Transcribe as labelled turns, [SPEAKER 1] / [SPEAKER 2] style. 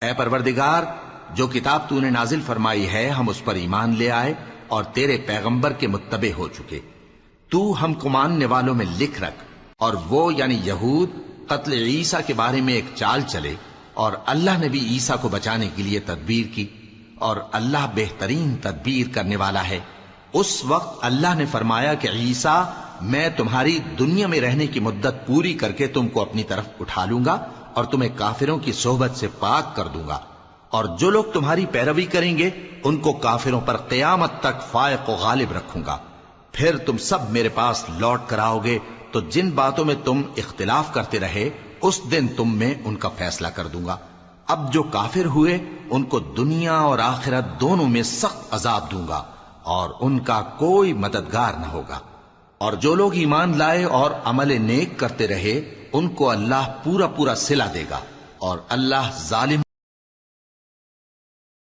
[SPEAKER 1] اے پروردگار، جو کتاب تو نے نازل فرمائی ہے ہم اس پر ایمان لے آئے اور تیرے پیغمبر کے متبع ہو چکے۔ تو ہم کو ماننے والوں میں لکھ رکھ، اور وہ یعنی یہود قتل عیسیٰ کے بارے میں ایک چال چلے، اور اللہ نے بھی عیسیٰ کو بچانے کے لیے تدبیر کی، اور اللہ بہترین تدبیر کرنے والا ہے۔ اس وقت اللہ نے فرمایا کہ عیسیٰ، میں تمہاری دنیا میں رہنے کی مدت پوری کر کے تم کو اپنی طرف اٹھا لوں گا اور تمہیں کافروں کی صحبت سے پاک کر دوں گا، اور جو لوگ تمہاری پیروی کریں گے ان کو کافروں پر قیامت تک فائق و غالب رکھوں گا۔ پھر تم سب میرے پاس لوٹ کر آؤ گے تو جن باتوں میں تم اختلاف کرتے رہے اس دن تم میں ان کا فیصلہ کر دوں گا۔ اب جو کافر ہوئے ان کو دنیا اور آخرت دونوں میں سخت عذاب دوں گا، اور ان کا کوئی مددگار نہ ہوگا۔ اور جو لوگ ایمان لائے اور عمل نیک کرتے رہے ان کو اللہ پورا پورا صلہ دے گا، اور اللہ ظالم